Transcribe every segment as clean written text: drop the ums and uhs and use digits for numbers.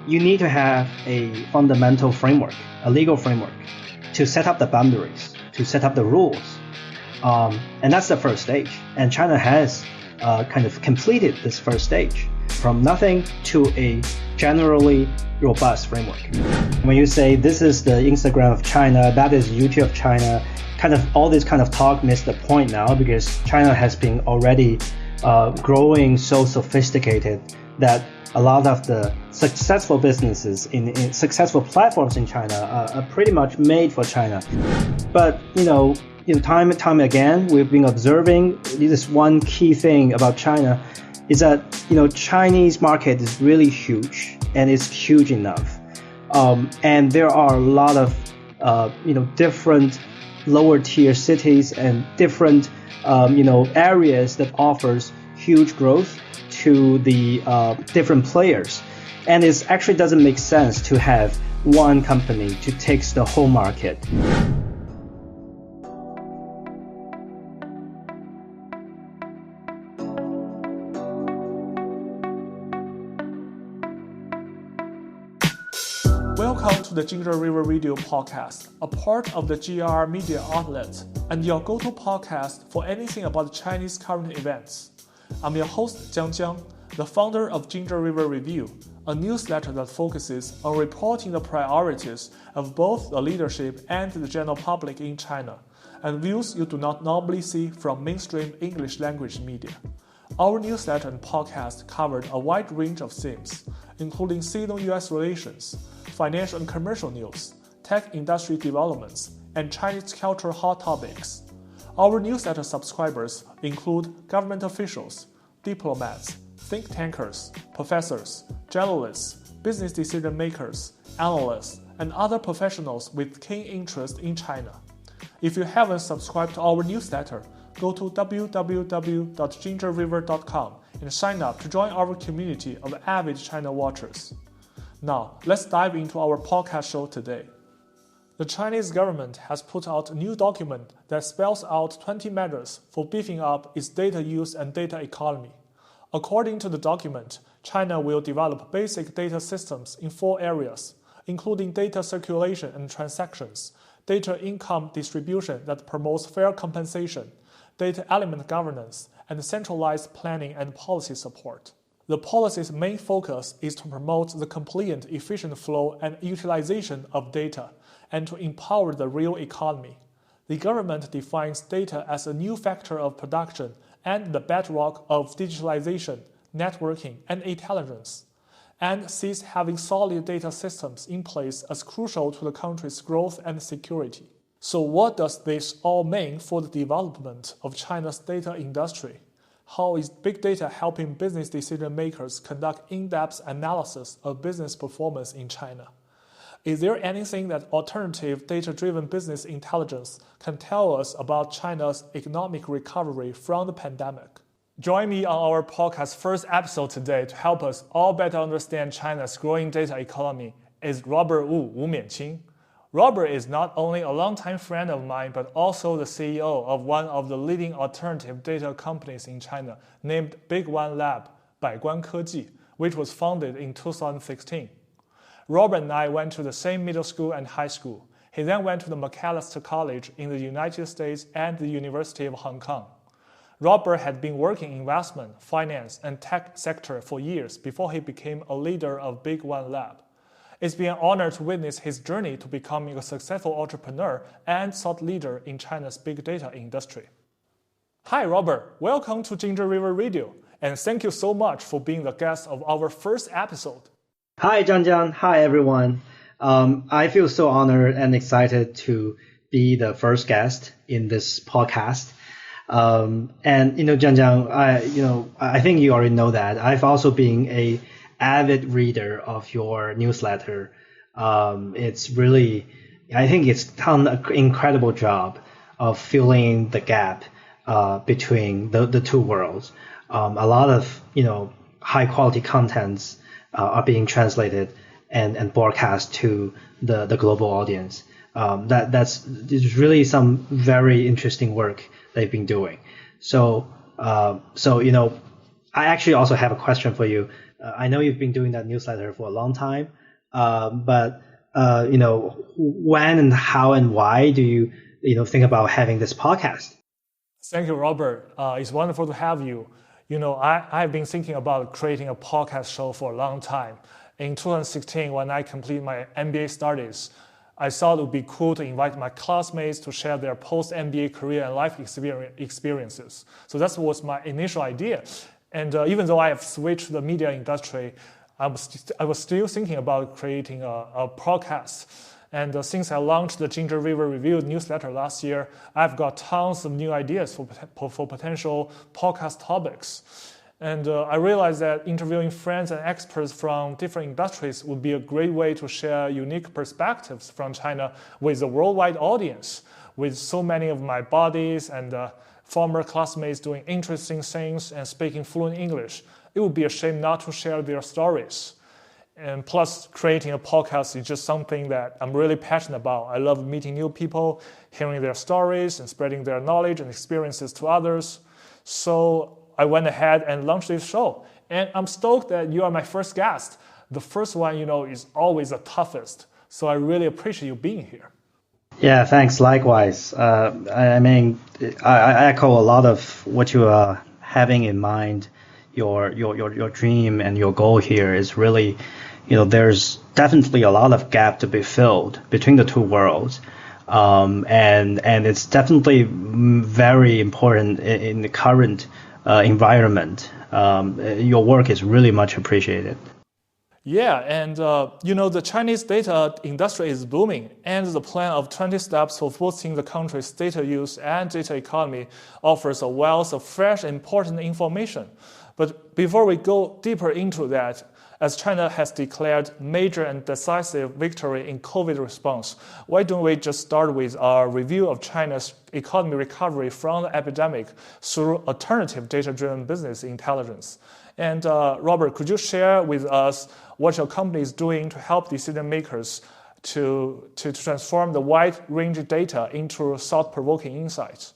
you need to have a fundamental framework, a legal framework, to set up the boundaries, to set up the rules. And that's the first stage. And China has kind of completed this first stage from nothing to a generally robust framework. When you say this is the Instagram of China, that is YouTube of China, kind of all this kind of talk missed the point now, because China has been already growing so sophisticated that a lot of the successful businesses in successful platforms in China are pretty much made for China. But time and time again, we've been observing this one key thing about China is that Chinese market is really huge, and it's huge enough. And there are a lot of different lower tier cities and different areas that offers huge growth to the different players. And it actually doesn't make sense to have one company to take the whole market. Welcome to the Ginger River Radio podcast, a part of the GR Media Outlet, and your go-to podcast for anything about Chinese current events. I'm your host, Jiang, the founder of Ginger River Review, a newsletter that focuses on reporting the priorities of both the leadership and the general public in China, and views you do not normally see from mainstream English language media. Our newsletter and podcast covered a wide range of themes, including Sino-US relations, financial and commercial news, tech industry developments, and Chinese cultural hot topics. Our newsletter subscribers include government officials, diplomats, think tankers, professors, journalists, business decision makers, analysts, and other professionals with keen interest in China. If you haven't subscribed to our newsletter, go to www.gingerriver.com and sign up to join our community of avid China watchers. Now, let's dive into our podcast show today. The Chinese government has put out a new document that spells out 20 measures for beefing up its data use and data economy. According to the document, China will develop basic data systems in 4 areas, including data circulation and transactions, data income distribution that promotes fair compensation, data element governance, and centralized planning and policy support. The policy's main focus is to promote the complete and efficient flow and utilization of data, and to empower the real economy. The government defines data as a new factor of production and the bedrock of digitalization, networking, and intelligence, and sees having solid data systems in place as crucial to the country's growth and security. So what does this all mean for the development of China's data industry? How is big data helping business decision makers conduct in-depth analysis of business performance in China? Is there anything that alternative data-driven business intelligence can tell us about China's economic recovery from the pandemic? Join me on our podcast's first episode today to help us all better understand China's growing data economy is Robert Wu Mianqing. Robert is not only a longtime friend of mine, but also the CEO of one of the leading alternative data companies in China named BigOne Lab, BigOne Lab, which was founded in 2016. Robert and I went to the same middle school and high school. He then went to the Macalester College in the United States and the University of Hong Kong. Robert had been working in investment, finance, and tech sector for years before he became a leader of BigOne Lab. It's been an honor to witness his journey to becoming a successful entrepreneur and thought leader in China's big data industry. Hi, Robert. Welcome to Ginger River Radio, and thank you so much for being the guest of our first episode. Hi, Jiang. Hi, everyone. I feel so honored and excited to be the first guest in this podcast. And Jiang, I think you already know that I've also been a avid reader of your newsletter. It's really, I think it's done an incredible job of filling the gap between the two worlds. A lot of high quality contents are being translated and broadcast to the global audience. There's really some very interesting work they've been doing. So I actually also have a question for you. I know you've been doing that newsletter for a long time, but when and how and why do you think about having this podcast? Thank you, Robert. It's wonderful to have you. I've been thinking about creating a podcast show for a long time. In 2016, when I completed my MBA studies, I thought it would be cool to invite my classmates to share their post-MBA career and life experiences. So that was my initial idea. And even though I have switched to the media industry, I was still thinking about creating a podcast. And since I launched the Ginger River Review newsletter last year, I've got tons of new ideas for potential podcast topics. And I realized that interviewing friends and experts from different industries would be a great way to share unique perspectives from China with a worldwide audience. With so many of my buddies and former classmates doing interesting things and speaking fluent English, it would be a shame not to share their stories. And plus, creating a podcast is just something that I'm really passionate about. I love meeting new people, hearing their stories, and spreading their knowledge and experiences to others. So I went ahead and launched this show. And I'm stoked that you are my first guest. The first one, is always the toughest. So I really appreciate you being here. Yeah, thanks. Likewise. I echo a lot of what you are having in mind. Your dream and your goal here is really, there's definitely a lot of gap to be filled between the two worlds. And it's definitely very important in the current environment. Your work is really much appreciated. Yeah, and the Chinese data industry is booming, and the plan of 20 steps for boosting the country's data use and data economy offers a wealth of fresh and important information. But before we go deeper into that, as China has declared major and decisive victory in COVID response, why don't we just start with our review of China's economy recovery from the epidemic through alternative data-driven business intelligence? And Robert, could you share with us what your company is doing to help decision makers to transform the wide-range data into thought-provoking insights?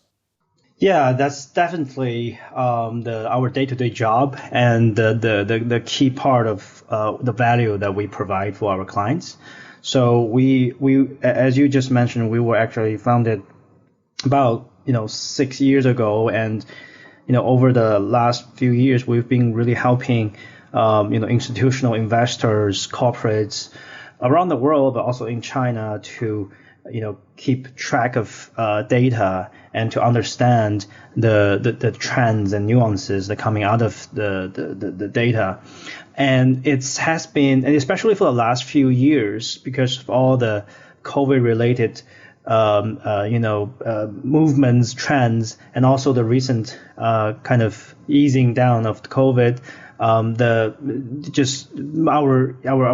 Yeah, that's definitely our day-to-day job and the key part of the value that we provide for our clients. So we as you just mentioned, we were actually founded about 6 years ago, and over the last few years we've been really helping institutional investors, corporates around the world, but also in China to keep track of data and to understand the trends and nuances that are coming out of the data. And it has been, and especially for the last few years, because of all the COVID-related movements, trends, and also the recent kind of easing down of COVID, our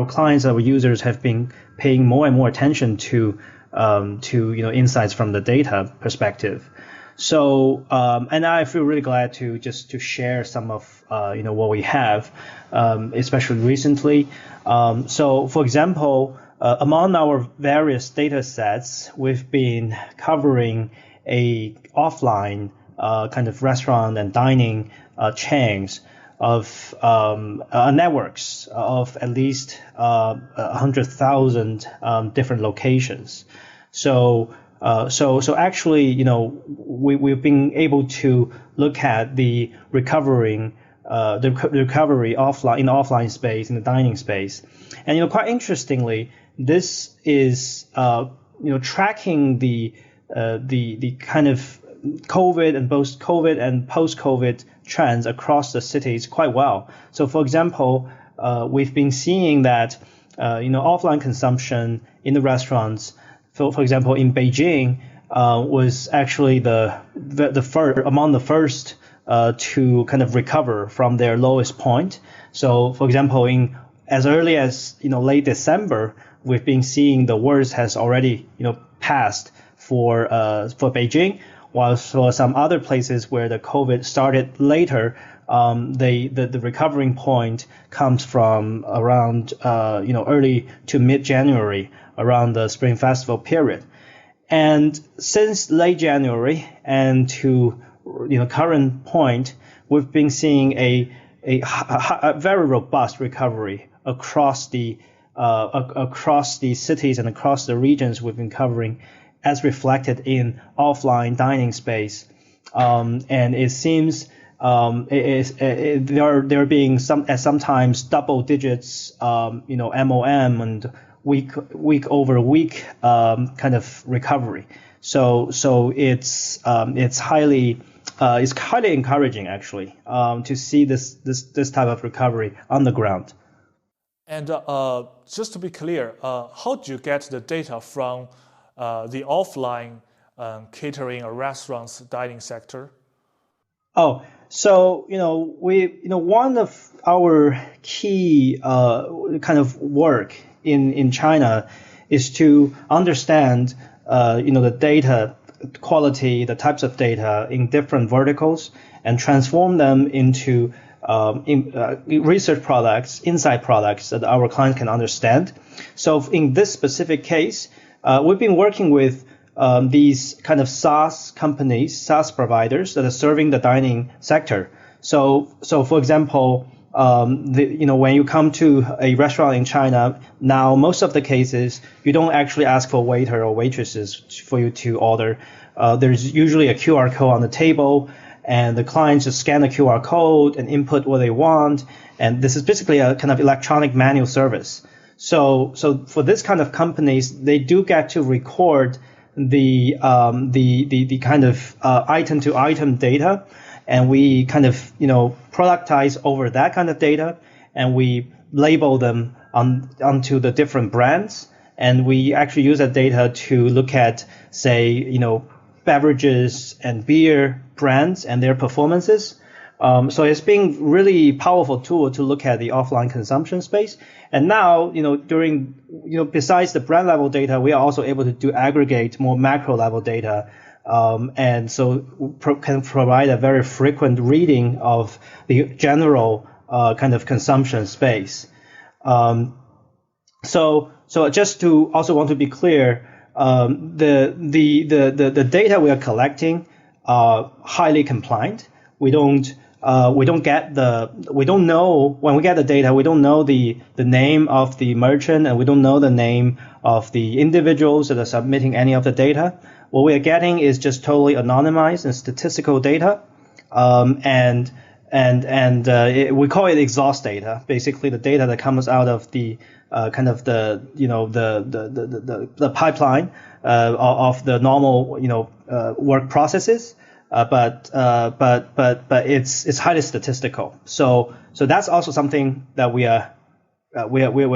clients, our users have been paying more and more attention to insights from the data perspective. So and I feel really glad to share some of what we have, especially recently. So for example, among our various data sets, we've been covering a offline kind of restaurant and dining chains of networks of at least 100,000 different locations. So actually, we've been able to look at the recovery offline, in the offline space, in the dining space, and quite interestingly, this is tracking the kind of COVID and post-COVID trends across the cities quite well. So, for example, we've been seeing that offline consumption in the restaurants, for example, in Beijing, was actually among the first to kind of recover from their lowest point. So, for example, as early as late December, we've been seeing the worst has already passed for Beijing. While for some other places where the COVID started later, the recovering point comes from around early to mid-January, around the Spring Festival period. And since late January and to current point, we've been seeing a a very robust recovery across the cities and across the regions we've been covering, as reflected in offline dining space. And it seems there being sometimes double digits, MOM and week over week kind of recovery. So it's highly encouraging actually to see this type of recovery on the ground. And just to be clear, how do you get the data from the offline catering or restaurants dining sector? Oh, so one of our key kind of work in China is to understand the data quality, the types of data in different verticals, and transform them into research products, insight products that our clients can understand. So in this specific case, we've been working with these kind of SaaS companies, SaaS providers that are serving the dining sector. So for example, when you come to a restaurant in China, now most of the cases you don't actually ask for waiter or waitresses for you to order. There's usually a QR code on the table, and the clients just scan the QR code and input what they want. And this is basically a kind of electronic manual service. So for this kind of companies, they do get to record the kind of item to item data, and we kind of productize over that kind of data, and we label them onto the different brands, and we actually use that data to look at, say, beverages and beer brands and their performances. So it's been really powerful tool to look at the offline consumption space. And now, besides the brand level data, we are also able to aggregate more macro level data. And so can provide a very frequent reading of the general kind of consumption space. So just to also want to be clear, the data we are collecting are highly compliant. We don't know when we get the data, we don't know the name of the merchant, and we don't know the name of the individuals that are submitting any of the data. What we are getting is just totally anonymized and statistical data, we call it exhaust data. Basically, the data that comes out of the kind of the pipeline of the normal work processes. But it's highly statistical. So that's also something that we are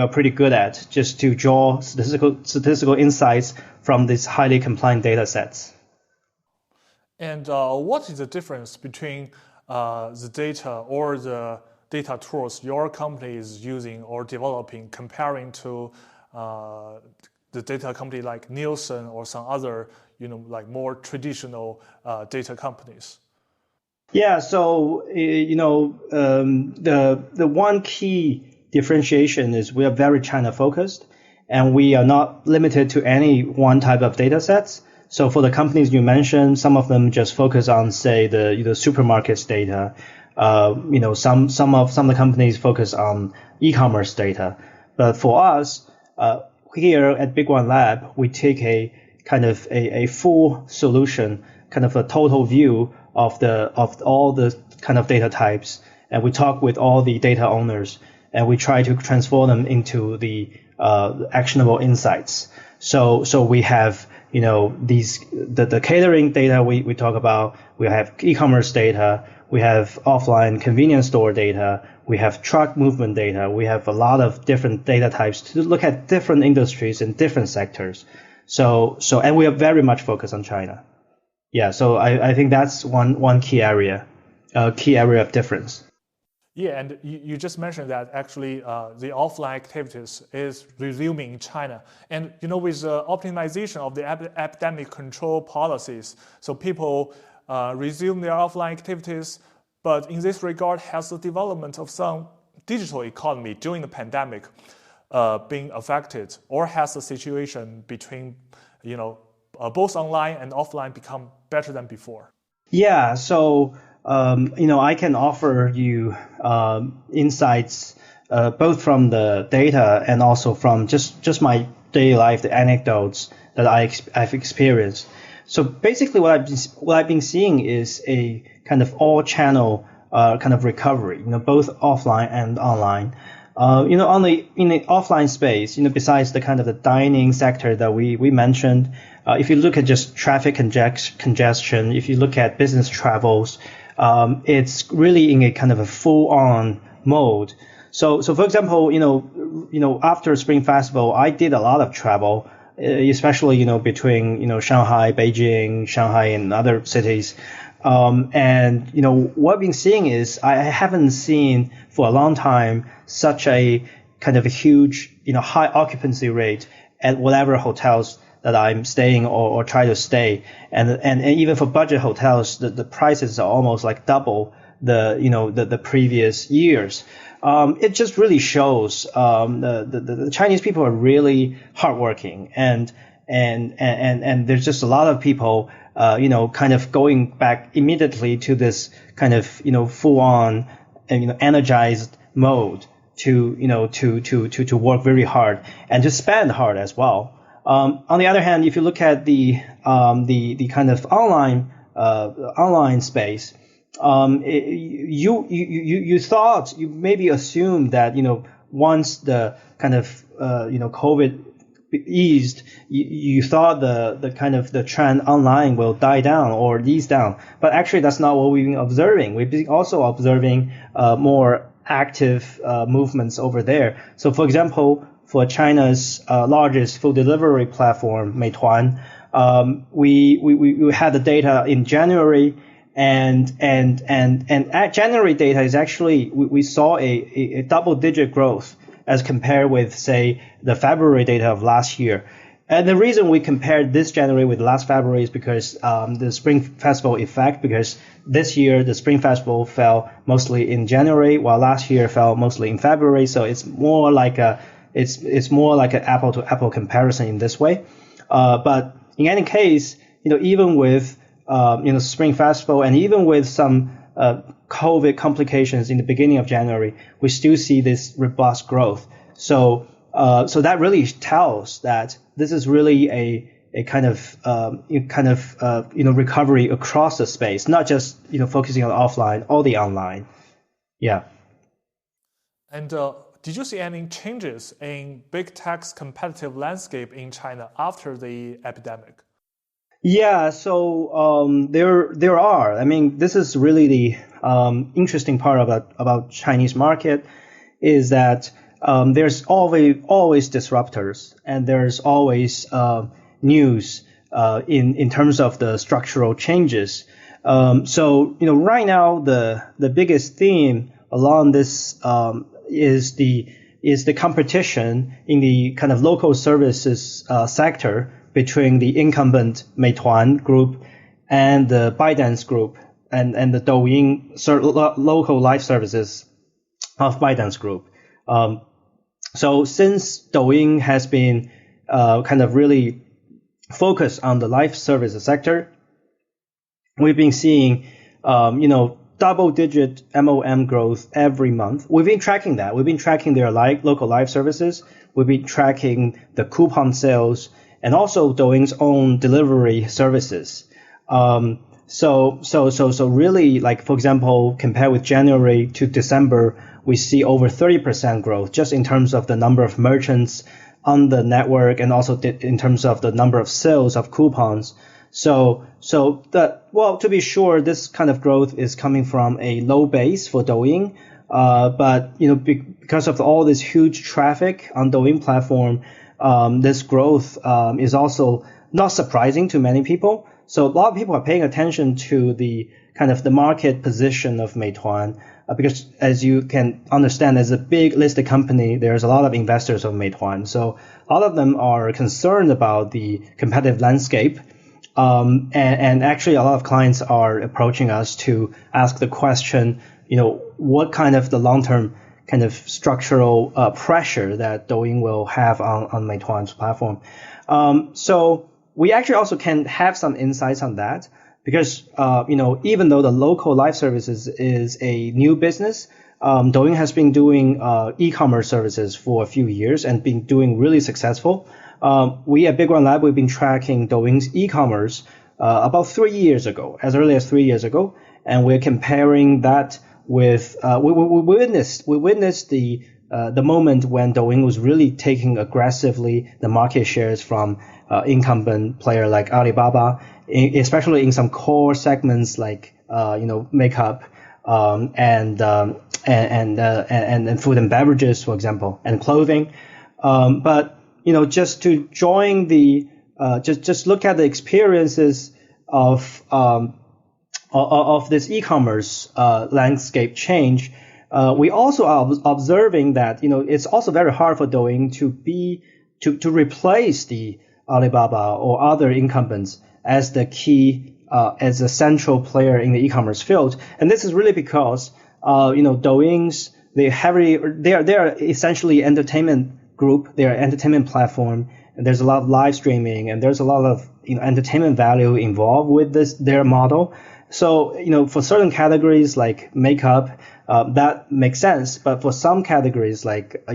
pretty good at, just to draw statistical insights from these highly compliant data sets. And what is the difference between the data or the data tools your company is using or developing comparing to the data company like Nielsen or some other like more traditional data companies? Yeah, so the one key differentiation is we are very China focused, and we are not limited to any one type of data sets. So for the companies you mentioned, some of them just focus on, say, the supermarkets data. Some of the companies focus on e-commerce data. But for us, here at BigOne Lab, we take a kind of a full solution, kind of a total view of all the kind of data types, and we talk with all the data owners, and we try to transform them into the actionable insights. So we have the catering data we talk about. We have e-commerce data. We have offline convenience store data. We have truck movement data. We have a lot of different data types to look at different industries and different sectors. And we are very much focused on China. Yeah, so I think that's one key area of difference. Yeah, and you just mentioned that actually the offline activities is resuming in China. And with the optimization of the epidemic control policies, so people resume their offline activities. But in this regard, has the development of some digital economy during the pandemic been affected, or has the situation between both online and offline become better than before? Yeah, so I can offer you insights both from the data and also from just my daily life, the anecdotes that I've experienced. So basically, what I've been seeing is a kind of all-channel kind of recovery, both offline and online. In the offline space, besides the kind of the dining sector that we mentioned, if you look at just traffic congestion, if you look at business travels, it's really in a kind of a full-on mode. So for example, after Spring Festival, I did a lot of travel, especially between Shanghai, Beijing, Shanghai, and other cities. And what I've been seeing is I haven't seen for a long time such a kind of a huge high occupancy rate at whatever hotels that I'm staying or try to stay, and even for budget hotels, the prices are almost like double the previous years. It just really shows the Chinese people are really hardworking, and there's just a lot of people kind of going back immediately to this kind of full on energized mode to work very hard and to spend hard as well. On the other hand, if you look at the kind of online space, you maybe assumed that once the kind of COVID eased, you thought the kind of the trend online will die down or ease down, but actually that's not what we've been observing. We've been also observing more active movements over there. So for example, for China's largest food delivery platform, Meituan, we had the data in January. And at January data is actually, we saw a double-digit growth as compared with, say, the February data of last year. And the reason we compared this January with last February is because the Spring Festival effect, because this year the Spring Festival fell mostly in January, while last year fell mostly in February. So it's more like an apple-to-apple comparison in this way. But in any case, even with Spring Festival, and even with some COVID complications in the beginning of January, we still see this robust growth. So that really tells that this is really a kind of recovery across the space, not just focusing on offline or the online. Yeah. And did you see any changes in big tech's competitive landscape in China after the epidemic? Yeah, so there are. I mean, this is really the interesting part about Chinese market is that there's always disruptors, and there's always news in terms of the structural changes. So right now the biggest theme along this is the competition in the kind of local services sector between the incumbent Meituan group and the ByteDance group and the Douyin local life services of ByteDance group. So since Douyin has been kind of really focused on the life services sector, we've been seeing double-digit MOM growth every month. We've been tracking that. We've been tracking their local life services. We've been tracking the coupon sales, and also Douyin's own delivery services. So really, like, for example, compared with January to December, we see over 30% growth just in terms of the number of merchants on the network, and also in terms of the number of sales of coupons. So to be sure, this kind of growth is coming from a low base for Douyin. But because of all this huge traffic on Douyin platform, this growth is also not surprising to many people. So a lot of people are paying attention to the kind of the market position of Meituan, because as you can understand, as a big listed company, there's a lot of investors of Meituan. So a lot of them are concerned about the competitive landscape. And actually a lot of clients are approaching us to ask the question, what kind of the long-term kind of structural pressure that Douyin will have on Meituan's platform. So we actually also can have some insights on that. because even though the local live services is a new business, Douyin has been doing e-commerce services for a few years and been doing really successful. We at BigOne Lab, we've been tracking Douyin's e-commerce about 3 years ago, as early as 3 years ago, and we're comparing that with we witnessed the moment when Douyin was really taking aggressively the market shares from incumbent player like Alibaba, especially in some core segments like makeup and food and beverages, for example, and clothing. But just to join the just look at the experiences of this e-commerce landscape change. We also are observing that it's also very hard for Douyin to replace the Alibaba or other incumbents as the key as a central player in the e-commerce field, and this is really because Douyin's they are essentially entertainment group, they are entertainment platform, and there's a lot of live streaming and there's a lot of entertainment value involved with their model. So for certain categories like makeup, that makes sense, but for some categories like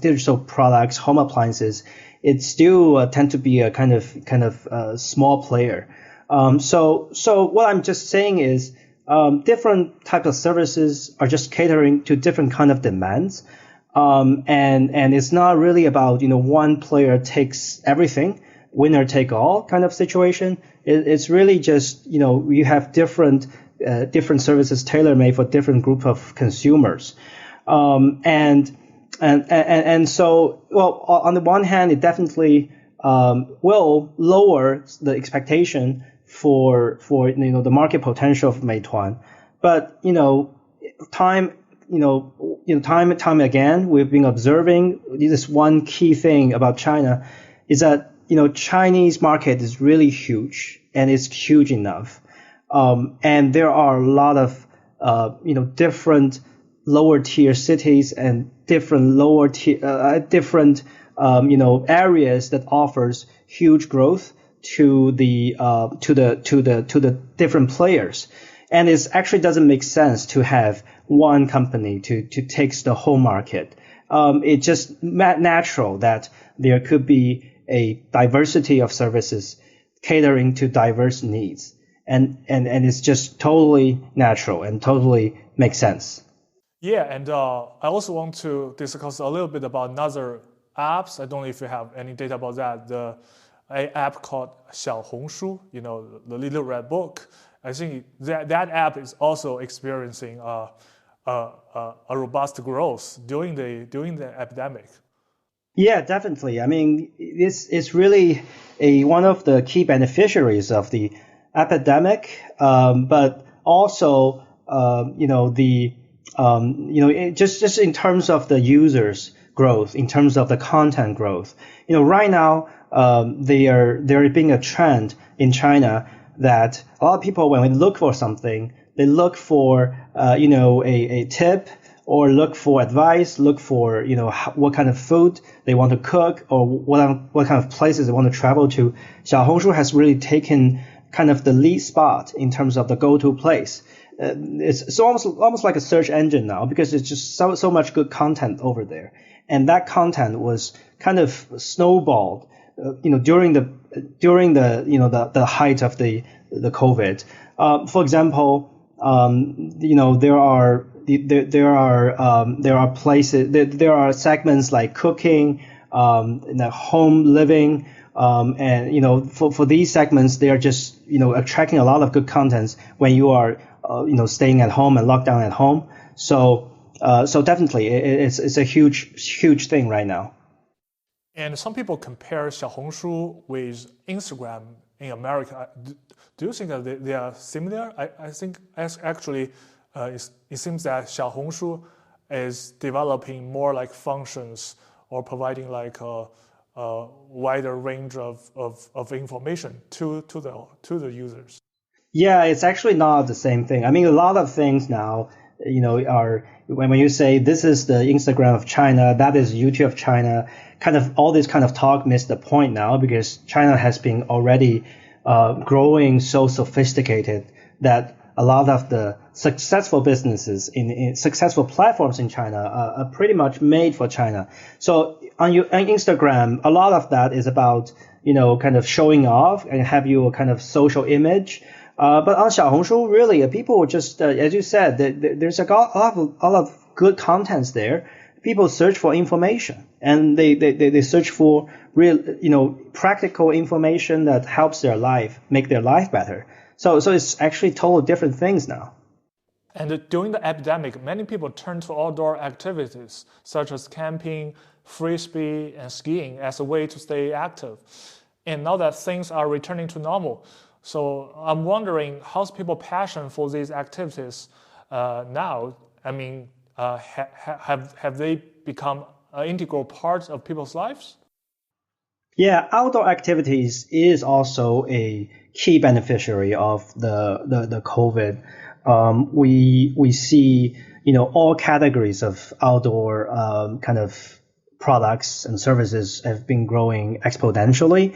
digital products, home appliances, it still tend to be a kind of small player. So what I'm just saying is different type of services are just catering to different kind of demands, and it's not really about one player takes everything, winner take all kind of situation. It's really just you have different services tailor made for different group of consumers, and so on the one hand it definitely will lower the expectation for the market potential of Meituan, but time and time again we've been observing this one key thing about China is that Chinese market is really huge, and it's huge enough, and there are a lot of different lower tier cities and different lower tier areas that offers huge growth to the different players, and it actually doesn't make sense to have one company to take the whole market. It's just natural that there could be a diversity of services catering to diverse needs, and it's just totally natural and totally makes sense. Yeah, and I also want to discuss a little bit about another apps. I don't know if you have any data about that. The app called Xiaohongshu, the little red book. I think that app is also experiencing a robust growth during the epidemic. Yeah, definitely. I mean, it's really one of the key beneficiaries of the epidemic, but also just in terms of the users growth, in terms of the content growth. Right now there being a trend in China that a lot of people, when we look for something, they look for a tip, or look for advice, look for what kind of food they want to cook, or what kind of places they want to travel to. Xiaohongshu has really taken kind of the lead spot in terms of the go-to place. It's almost like a search engine now, because it's just so much good content over there, and that content was kind of snowballed during the height of the COVID. For example, there are places, there are segments like cooking, home living, and for these segments, they are just attracting a lot of good contents when you are staying at home and locked down at home. So definitely it's a huge thing right now. And some people compare Xiaohongshu with Instagram in America. Do you think that they are similar? I think actually it seems that Xiaohongshu is developing more like functions, or providing like a wider range of information to the users. Yeah, it's actually not the same thing. I mean, a lot of things now, are when you say this is the Instagram of China, that is YouTube of China, kind of all this kind of talk missed the point now, because China has been already growing so sophisticated that a lot of the successful businesses in successful platforms in China are pretty much made for China. So on Instagram, a lot of that is about, kind of showing off and have your kind of social image. But on Xiaohongshu, really, people just, as you said, there's a lot of good contents there. People search for information, and they search for real, practical information that helps their life, make their life better. So it's actually totally different things now. And during the epidemic, many people turned to outdoor activities such as camping, frisbee, and skiing as a way to stay active. And now that things are returning to normal, so I'm wondering, how's people's passion for these activities now? I mean, have they become an integral part of people's lives? Yeah, outdoor activities is also a key beneficiary of the COVID. We see, all categories of outdoor kind of products and services have been growing exponentially.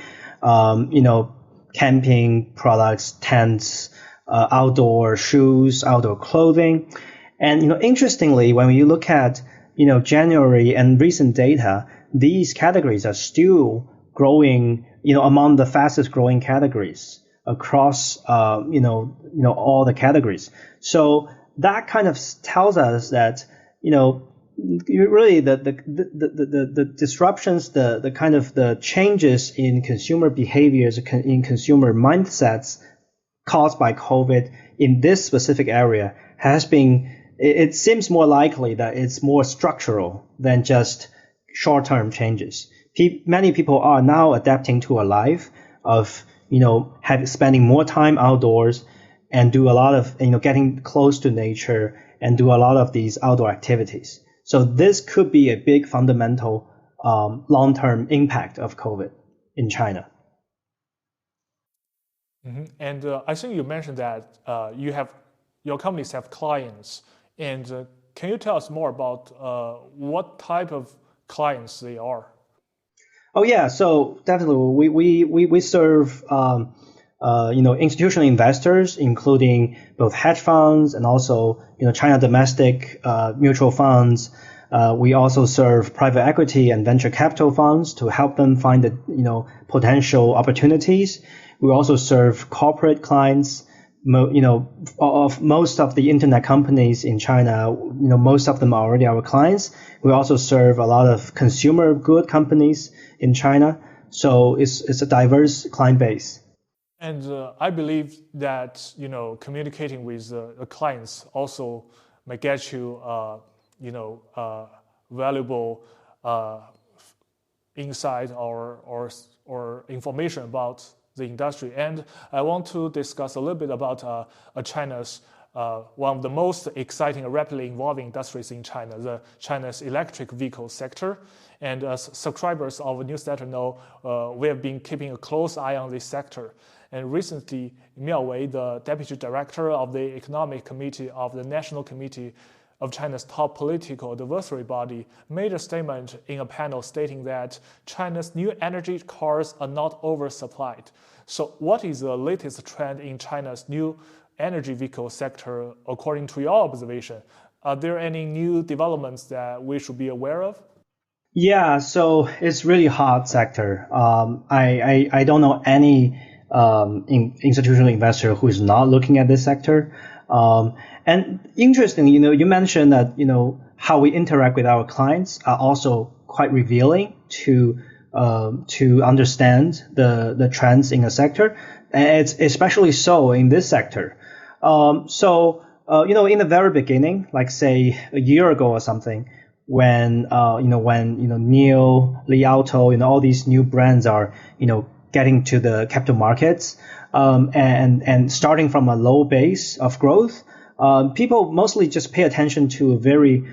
Camping products, tents, outdoor shoes, outdoor clothing. And, interestingly, when you look at, January and recent data, these categories are still growing, among the fastest growing categories across, all the categories. So that kind of tells us that, really the disruptions, the kind of the changes in consumer behaviors, in consumer mindsets caused by COVID in this specific area has been, it seems more likely that it's more structural than just short-term changes. Many people are now adapting to a life of, spending more time outdoors and do a lot of, getting close to nature and do a lot of these outdoor activities. So this could be a big fundamental long-term impact of COVID in China. Mm-hmm. And I think you mentioned that your companies have clients. And can you tell us more about what type of clients they are? Oh yeah, so definitely we serve institutional investors, including both hedge funds and also China domestic mutual funds. We also serve private equity and venture capital funds to help them find the potential opportunities. We also serve corporate clients. Of most of the internet companies in China, most of them are already our clients. We also serve a lot of consumer good companies in China. So it's a diverse client base. And I believe that, communicating with the clients also may get you, valuable insight or information about the industry. And I want to discuss a little bit about China's one of the most exciting and rapidly evolving industries in China, China's electric vehicle sector. And as subscribers of newsletter know, we have been keeping a close eye on this sector. And recently, Miao Wei, the deputy director of the Economic Committee of the National Committee of China's top political advisory body, made a statement in a panel stating that China's new energy cars are not oversupplied. So what is the latest trend in China's new energy vehicle sector according to your observation? Are there any new developments that we should be aware of? Yeah, so it's really hot sector. I don't know any institutional investor who is not looking at this sector. And interestingly, you mentioned that, how we interact with our clients are also quite revealing to understand the trends in a sector. And it's especially so in this sector. In the very beginning, like say a year ago or something, when NIO, Li Auto, all these new brands are, getting to the capital markets, and starting from a low base of growth, people mostly just pay attention to a very,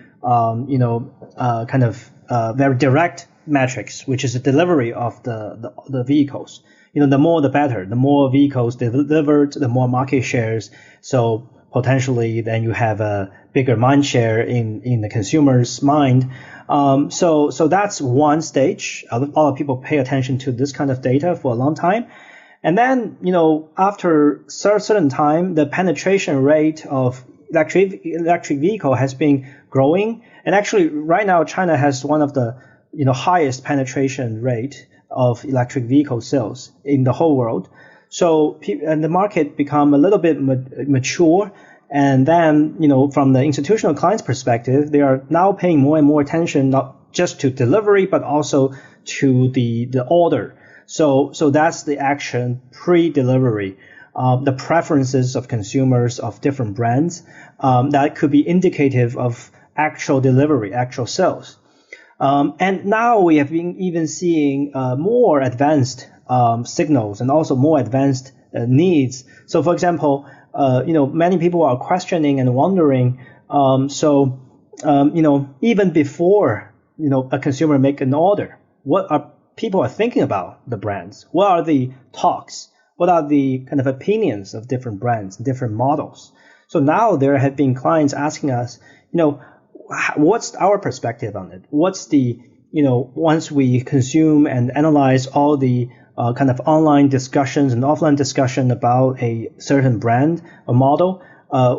very direct metrics, which is the delivery of the vehicles. The more the better. The more vehicles delivered, the more market shares. So potentially, then you have a bigger mind share in the consumer's mind. So that's one stage. A lot of people pay attention to this kind of data for a long time. And then, after certain time, the penetration rate of electric vehicle has been growing. And actually, right now, China has one of the, highest penetration rate of electric vehicle sales in the whole world. So, and the market become a little bit mature. And then, from the institutional client's perspective, they are now paying more and more attention, not just to delivery, but also to the order. So that's the action pre-delivery, the preferences of consumers of different brands, that could be indicative of actual delivery, actual sales. And now we have been even seeing more advanced signals and also more advanced needs. So, for example, many people are questioning and wondering. Even before a consumer make an order, what are people are thinking about the brands? What are the talks? What are the kind of opinions of different brands, different models? So now there have been clients asking us, what's our perspective on it? What's the, once we consume and analyze all the kind of online discussions and offline discussion about a certain brand or model,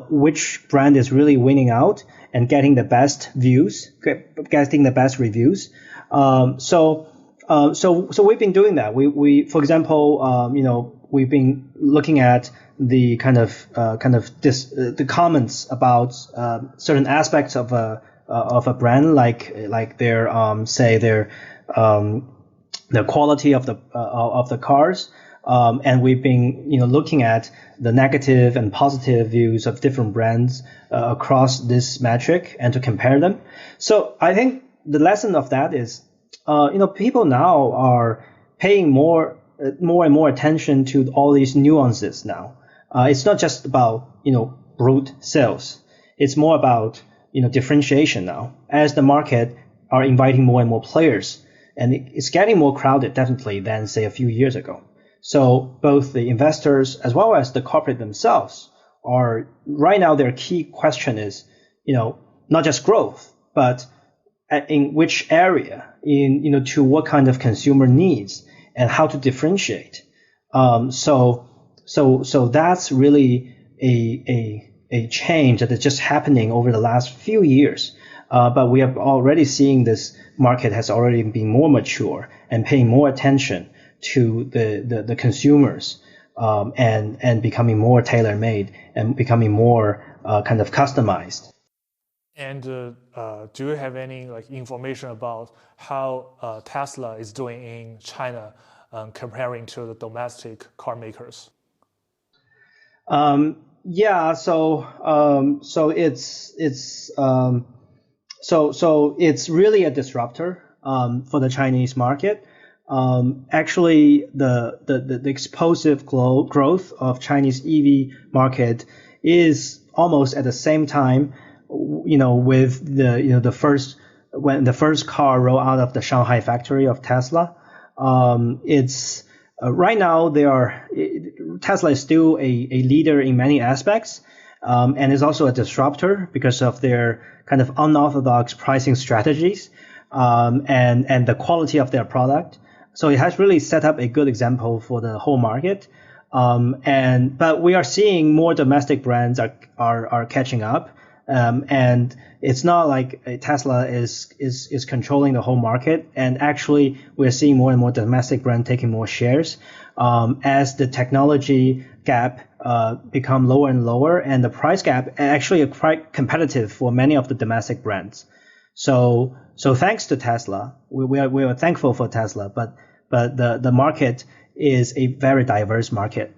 which brand is really winning out and getting the best views, getting the best reviews. So we've been doing that. We for example, we've been looking at the the comments about certain aspects of a brand, like their the quality of the cars, and we've been looking at the negative and positive views of different brands across this metric and to compare them. So I think the lesson of that is, people now are paying more and more attention to all these nuances now. It's not just about brute sales. It's more about differentiation now, as the market are inviting more and more players, and it's getting more crowded definitely than say a few years ago. So both the investors as well as the corporate themselves are right now, their key question is not just growth, but in which area, to what kind of consumer needs and how to differentiate. So that's really a change that is just happening over the last few years. But we are already seeing this market has already been more mature and paying more attention to the consumers, and becoming more tailor-made and becoming more kind of customized. And do you have any information about how Tesla is doing in China comparing to the domestic car makers? Yeah, so it's really a disruptor for the Chinese market. Actually, the explosive growth of Chinese EV market is almost at the same time, with when the first car rolled out of the Shanghai factory of Tesla. It's right now Tesla is still a leader in many aspects, and is also a disruptor because of their kind of unorthodox pricing strategies, and the quality of their product. So it has really set up a good example for the whole market. But we are seeing more domestic brands are catching up. And it's not like Tesla is controlling the whole market. And actually, we're seeing more and more domestic brands taking more shares, as the technology gap become lower and lower, and the price gap actually is quite competitive for many of the domestic brands. So thanks to Tesla, we are thankful for Tesla, but the market is a very diverse market.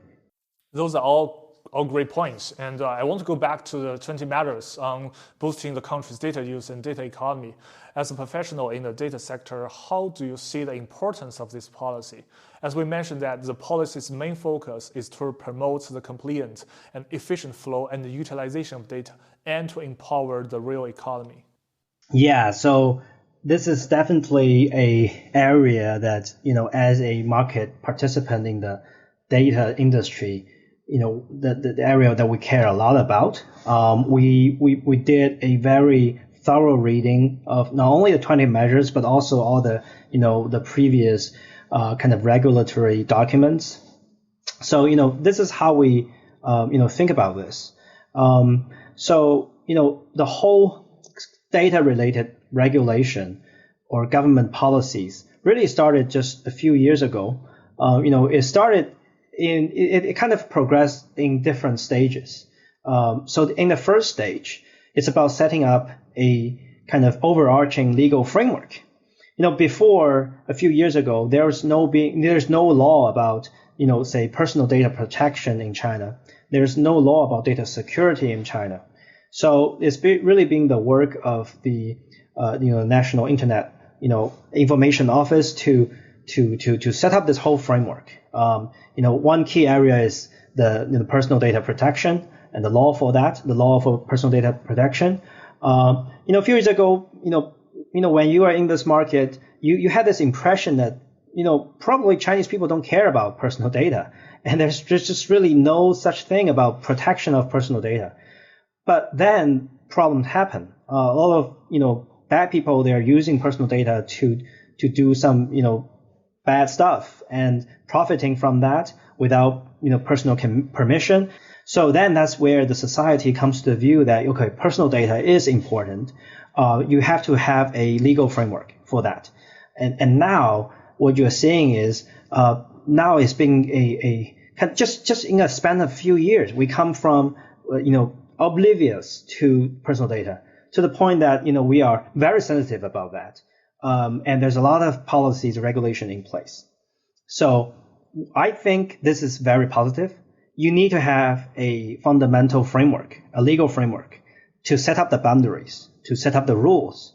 Those are all great points. And I want to go back to the 20 matters on boosting the country's data use and data economy. As a professional in the data sector, how do you see the importance of this policy? As we mentioned that the policy's main focus is to promote the compliant and efficient flow and the utilization of data and to empower the real economy. Yeah, so this is definitely a area that, as a market participant in the data industry, the area that we care a lot about. We did a very thorough reading of not only the 20 measures, but also all the, the previous kind of regulatory documents. So, this is how we, think about this. So, the whole data-related regulation or government policies really started just a few years ago. It started it kind of progressed in different stages. So in the first stage, it's about setting up a kind of overarching legal framework. Before a few years ago, there's no law about, say personal data protection in China. There's no law about data security in China. So it's really been the work of the, National Internet, Information Office to set up this whole framework. One key area is the personal data protection and the law for that, the law for personal data protection. A few years ago, when you are in this market, you had this impression that, probably Chinese people don't care about personal data. And there's just really no such thing about protection of personal data. But then problems happen. A lot of, bad people, they're using personal data to do some, bad stuff and profiting from that without, personal permission. So then that's where the society comes to the view that, okay, personal data is important. You have to have a legal framework for that. And now what you're seeing is, now it's been just in a span of a few years, we come from, oblivious to personal data to the point that, we are very sensitive about that. And there's a lot of policies, regulation in place. So I think this is very positive. You need to have a fundamental framework, a legal framework to set up the boundaries, to set up the rules.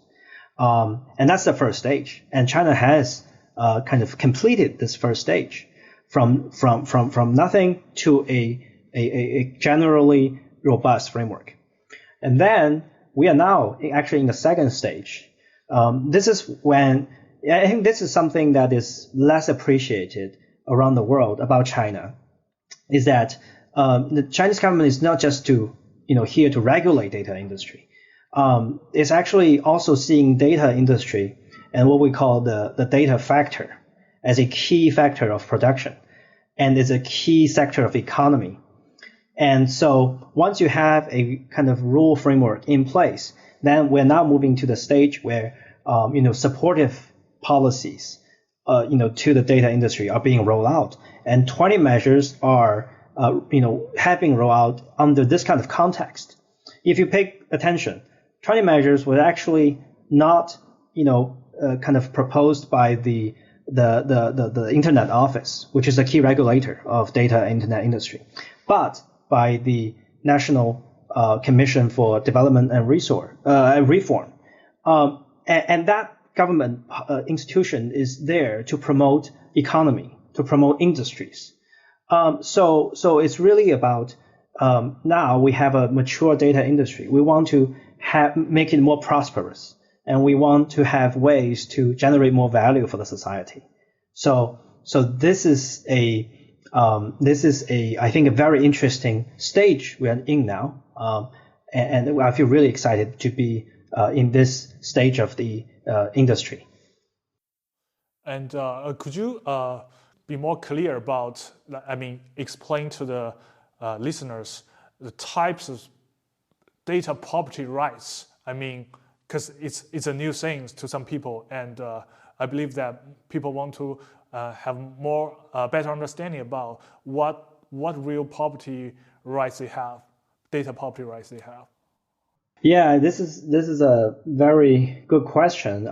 And that's the first stage. And China has kind of completed this first stage from nothing to a generally robust framework. And then we are now actually in the second stage. This is when I think this is something that is less appreciated around the world about China, is that the Chinese government is not just here to regulate data industry. It's actually also seeing data industry and what we call the data factor as a key factor of production, and is a key sector of economy. And so once you have a kind of rule framework in place, then we're now moving to the stage where, supportive policies, to the data industry are being rolled out. And 20 measures are, have been rolled out under this kind of context. If you pay attention, 20 measures were actually not, kind of proposed by the Internet Office, which is a key regulator of data internet industry, but by the National Commission for Development and Reform. And that government institution is there to promote economy, to promote industries. So it's really about now we have a mature data industry. We want to make it more prosperous, and we want to have ways to generate more value for the society. So this is I think a very interesting stage we are in now, and I feel really excited to be in this stage of the industry. And could you be more clear about, explain to the listeners the types of data property rights? Because it's a new thing to some people, and I believe that people want to have more better understanding about what real property rights they have, data property rights they have. Yeah, this is a very good question.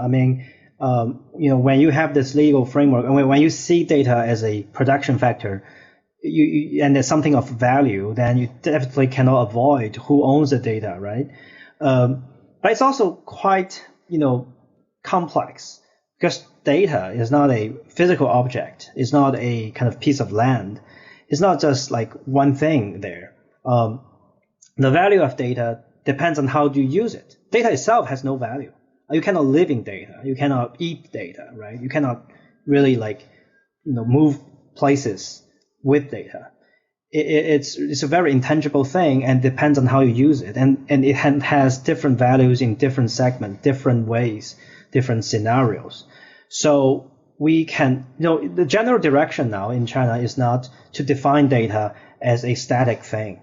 When you have this legal framework, and when you see data as a production factor, and it's something of value, then you definitely cannot avoid who owns the data, right? But it's also quite, complex, because data is not a physical object. It's not a kind of piece of land. It's not just like one thing there. The value of data depends on how you use it. Data itself has no value. You cannot live in data. You cannot eat data, right? You cannot really move places with data. It's a very intangible thing and depends on how you use it. And it has different values in different segments, different ways, different scenarios. So we can, the general direction now in China is not to define data as a static thing.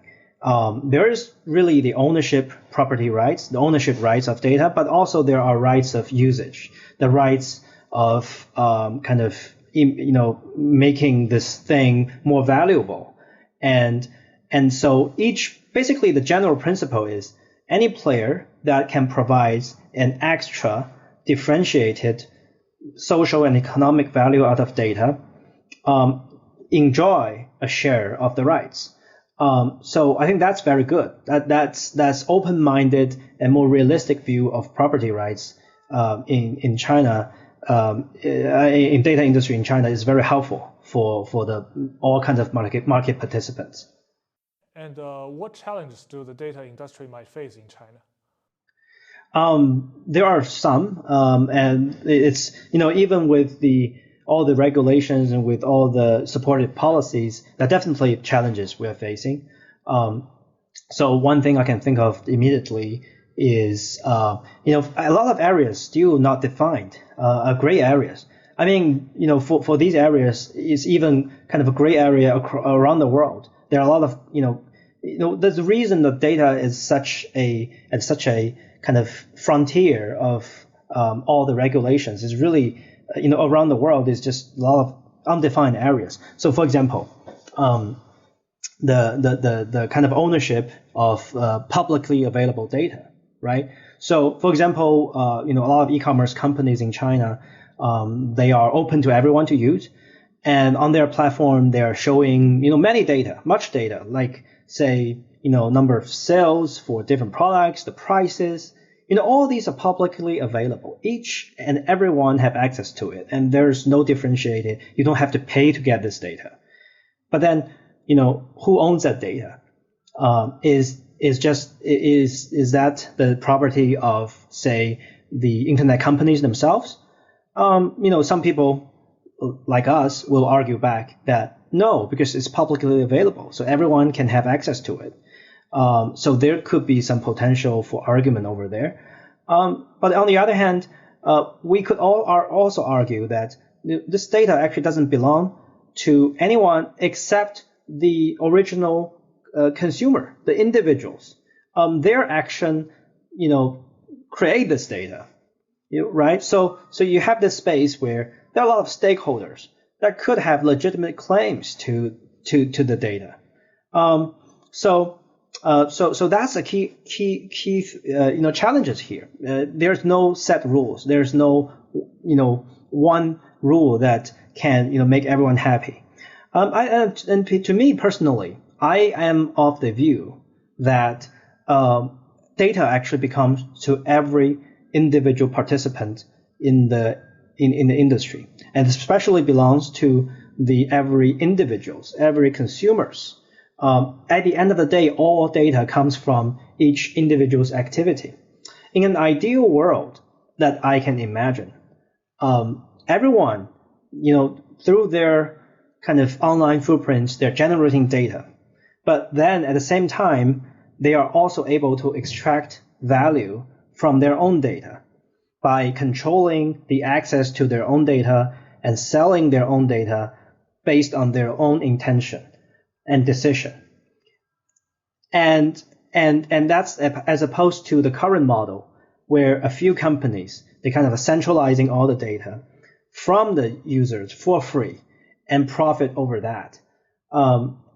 There is really the ownership property rights, the ownership rights of data, but also there are rights of usage, the rights of making this thing more valuable. And so basically the general principle is any player that can provide an extra differentiated social and economic value out of data enjoy a share of the rights. So I think that's very good. That's open-minded and more realistic view of property rights in China. In data industry in China is very helpful for the all kinds of market participants. And what challenges do the data industry might face in China? There are some, and it's even with all the regulations and with all the supported policies, there are definitely challenges we are facing. So one thing I can think of immediately is a lot of areas still not defined, gray areas. I mean, for these areas, it's even kind of a gray area around the world. There are a lot of there's the reason that data is such a kind of frontier of all the regulations is really around the world is just a lot of undefined areas. So for example, the kind of ownership of publicly available data, right? So for example, a lot of e-commerce companies in China, they are open to everyone to use, and on their platform they are showing much data, like say number of sales for different products, the prices. All these are publicly available. Each and everyone have access to it, and there's no differentiated. You don't have to pay to get this data. But then, who owns that data? Is that the property of, say, the internet companies themselves? Some people like us will argue back that no, because it's publicly available, so everyone can have access to it. So there could be some potential for argument over there. But on the other hand, we could also argue that this data actually doesn't belong to anyone except the original consumer, the individuals. Their action, create this data, right? So you have this space where there are a lot of stakeholders that could have legitimate claims to the data. So that's a key challenges here. There's no set rules. There's no one rule that can make everyone happy. And to me personally, I am of the view that data actually becomes to every individual participant in the industry, and especially belongs to every individuals, every consumers. At the end of the day, all data comes from each individual's activity. In an ideal world that I can imagine, everyone, through their kind of online footprints, they're generating data. But then at the same time, they are also able to extract value from their own data by controlling the access to their own data and selling their own data based on their own intention and decision. And that's as opposed to the current model where a few companies, they kind of centralizing all the data from the users for free and profit over that.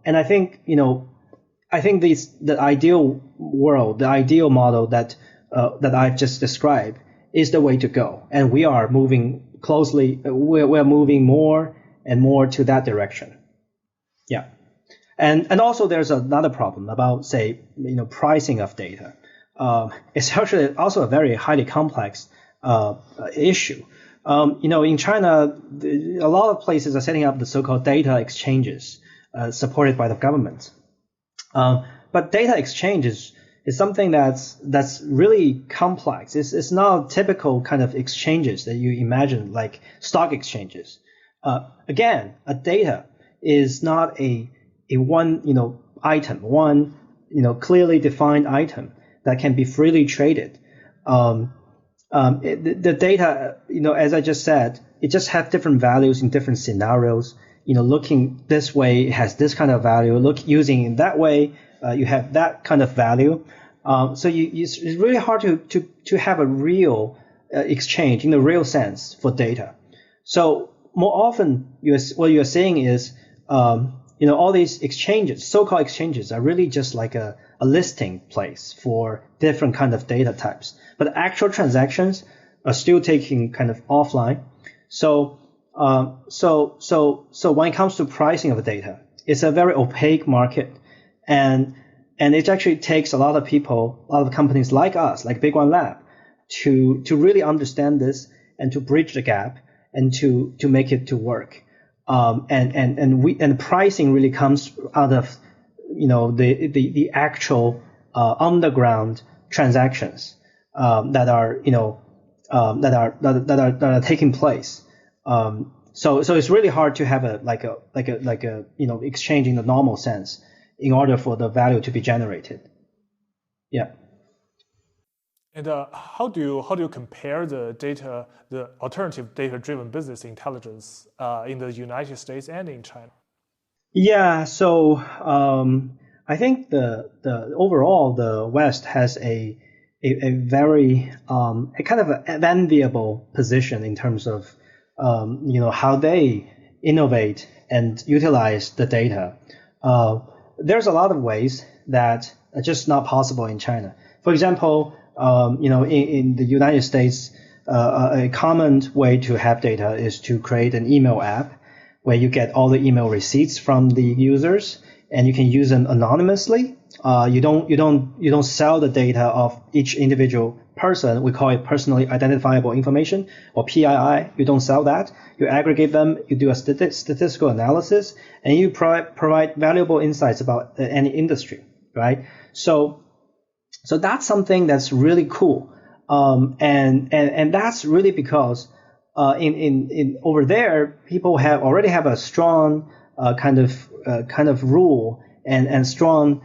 And I think, the ideal world, the ideal model that I've just described is the way to go. And we are moving we're moving more and more to that direction. Yeah. And also there's another problem about, say, pricing of data. It's actually also a very highly complex issue. In China, a lot of places are setting up the so-called data exchanges supported by the government. But data exchange is something that's really complex. It's not typical kind of exchanges that you imagine, like stock exchanges. Again, a data is not a one item, one clearly defined item that can be freely traded. The data, as I just said, it just has different values in different scenarios. Looking this way, it has this kind of value. Look, using it that way, you have that kind of value. So it's really hard to have a real exchange in the real sense for data. So more often, what you're saying is, all these exchanges, so-called exchanges, are really just like a listing place for different kind of data types. But actual transactions are still taking kind of offline. So when it comes to pricing of data, it's a very opaque market, and it actually takes a lot of people, a lot of companies like us, like BigOne Lab, to really understand this and to bridge the gap and to make it to work. And pricing really comes out of the actual underground transactions that are taking place. So it's really hard to have a exchange in the normal sense in order for the value to be generated. Yeah. And how do you compare the alternative data-driven business intelligence in the United States and in China? Yeah, so I think the overall the West has a very a kind of an enviable position in terms of how they innovate and utilize the data. There's a lot of ways that are just not possible in China. For example, in the United States, a common way to have data is to create an email app where you get all the email receipts from the users, and you can use them anonymously. You don't sell the data of each individual person. We call it personally identifiable information, or PII. You don't sell that. You aggregate them. You do a statistical analysis, and you provide valuable insights about any industry, right? So that's something that's really cool, and that's really because in over there people already have a strong kind of rule and strong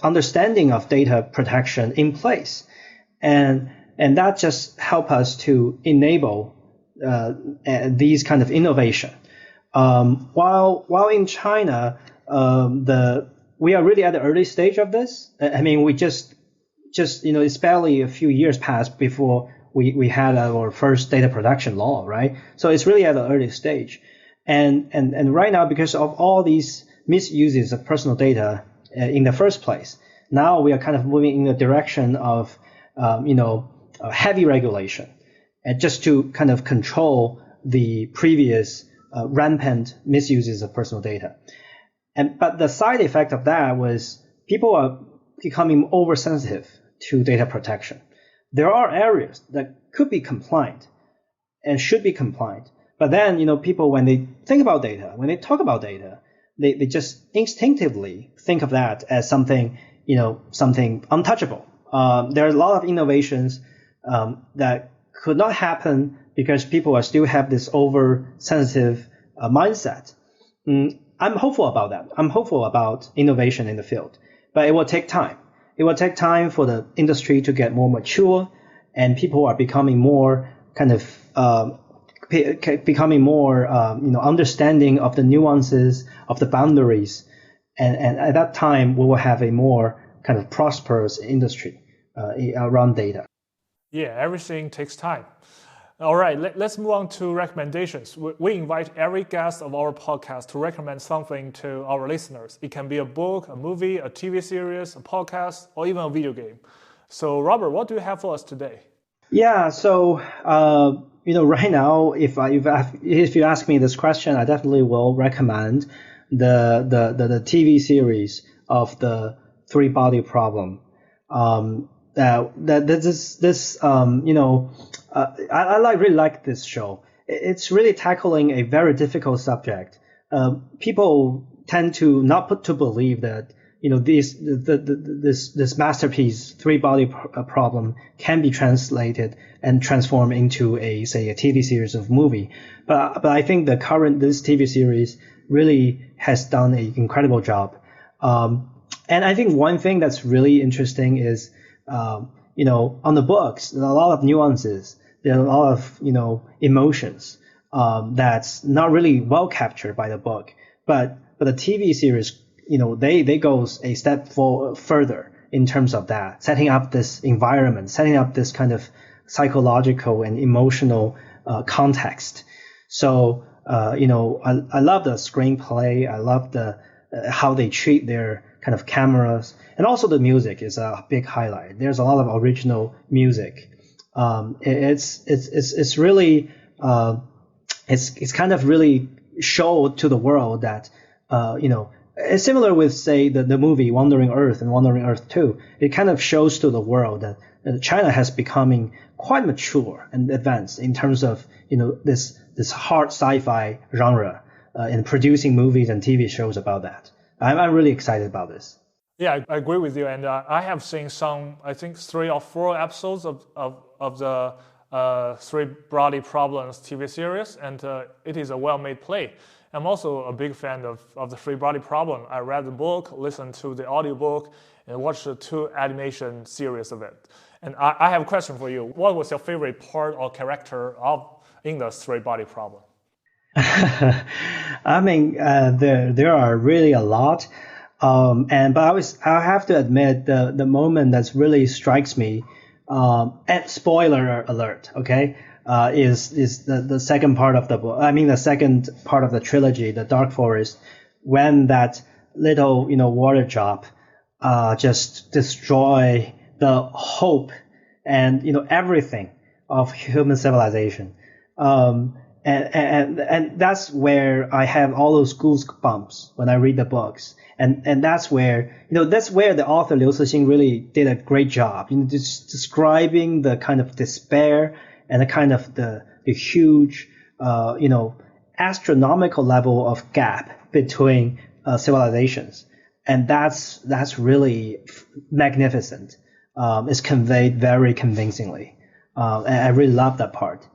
understanding of data protection in place, and that just help us to enable these kind of innovation. While in China, we are really at the early stage of this. I mean, we just it's barely a few years passed before we had our first data protection law, right? So it's really at the early stage, and right now, because of all these misuses of personal data in the first place, now we are kind of moving in the direction of heavy regulation, and just to kind of control the previous rampant misuses of personal data. But the side effect of that was people are becoming oversensitive to data protection. There are areas that could be compliant and should be compliant, but then people, when they think about data, when they talk about data, they just instinctively think of that as something untouchable. There are a lot of innovations that could not happen because people are still have this oversensitive mindset. I'm hopeful about that. I'm hopeful about innovation in the field, but it will take time. It will take time for the industry to get more mature, and people are becoming more understanding of the nuances of the boundaries, and at that time we will have a more kind of prosperous industry around data. Yeah, everything takes time. All right, let's move on to recommendations. We invite every guest of our podcast to recommend something to our listeners. It can be a book, a movie, a TV series, a podcast, or even a video game. So, Robert, what do you have for us today? Yeah, so right now, if you ask me this question, I definitely will recommend the TV series of the three-body problem. I really like this show. It's really tackling a very difficult subject. People tend to not to believe that this masterpiece, three-body problem, can be translated and transformed into a TV series of movie. But I think this TV series really has done an incredible job. And I think one thing that's really interesting is on the books, there are a lot of nuances There are a lot of emotions that's not really well captured by the book. But the TV series, they go a step further in terms of that, setting up this environment, setting up this kind of psychological and emotional context. So I love the screenplay. I love the how they treat their kind of cameras, and also the music is a big highlight. There's a lot of original music. It's really it's kind of really show to the world that it's similar with, say, the movie Wandering Earth and Wandering Earth 2. It kind of shows to the world that China has becoming quite mature and advanced in terms of this hard sci-fi genre in producing movies and TV shows about that. I'm really excited about this. Yeah, I agree with you. And I have seen some, I think 3 or 4 episodes of the Three Bloody Problems TV series, and it is a well-made play. I'm also a big fan of the Three Bloody Problem. I read the book, listened to the audiobook, and watched the 2 animation series of it. And I have a question for you. What was your favorite part or character in the Three Bloody Problem? I mean, there are really a lot. But I have to admit the moment that really strikes me, and spoiler alert, okay, is the second part of the book. I mean, the second part of the trilogy, the Dark Forest, when that little water drop just destroy the hope and everything of human civilization. And that's where I have all those goosebumps when I read the books. And that's where the author Liu Cixin really did a great job just describing the kind of despair and the kind of the huge astronomical level of gap between civilizations. And that's really magnificent. It's conveyed very convincingly. And I really love that part.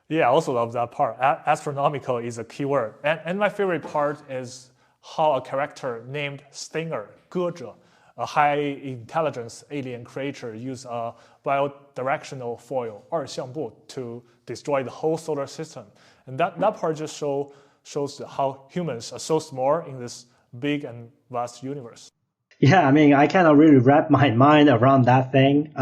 Yeah, I also love that part. Astronomical is a key word. And my favorite part is how a character named Stinger, 歌者, a high-intelligence alien creature, used a bidirectional foil, 二相步, to destroy the whole solar system. And that part just shows how humans are so small in this big and vast universe. Yeah, I mean, I cannot really wrap my mind around that thing.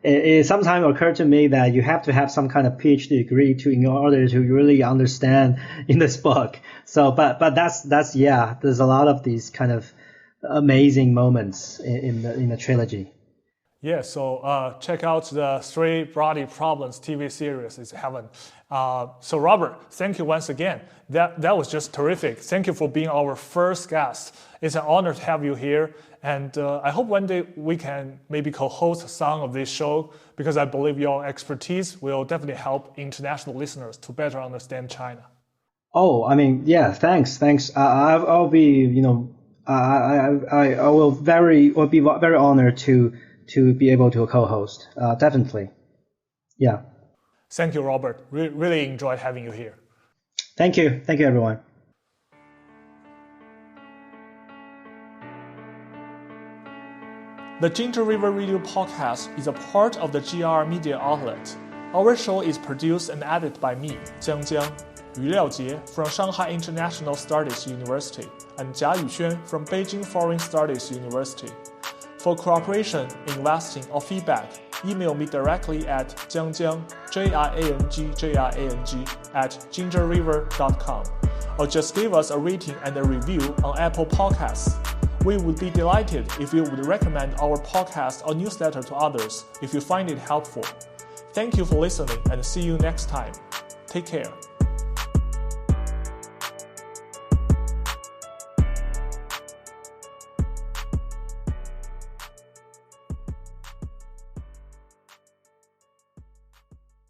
It sometimes occurred to me that you have to have some kind of PhD degree in order to really understand in this book. So, but that's yeah. There's a lot of these kind of amazing moments in the trilogy. Yeah, so check out the Three Bloody Problems TV series. It's heaven. So Robert, thank you once again. That was just terrific. Thank you for being our first guest. It's an honor to have you here. And I hope one day we can maybe co-host some of this show, because I believe your expertise will definitely help international listeners to better understand China. Oh, I mean, yeah, thanks. I'll be, I will be very honored to be able to co-host. Definitely. Yeah. Thank you, Robert. Really enjoyed having you here. Thank you, everyone. The Ginger River Radio Podcast is a part of the GR Media outlet. Our show is produced and edited by me, Jiang Jiang, Yu Liaojie from Shanghai International Studies University, and Jia Yuxuan from Beijing Foreign Studies University. For cooperation, investing, or feedback, email me directly at jiangjiang, jiang, @gingerriver.com, or just give us a rating and a review on Apple Podcasts. We would be delighted if you would recommend our podcast or newsletter to others if you find it helpful. Thank you for listening, and see you next time. Take care.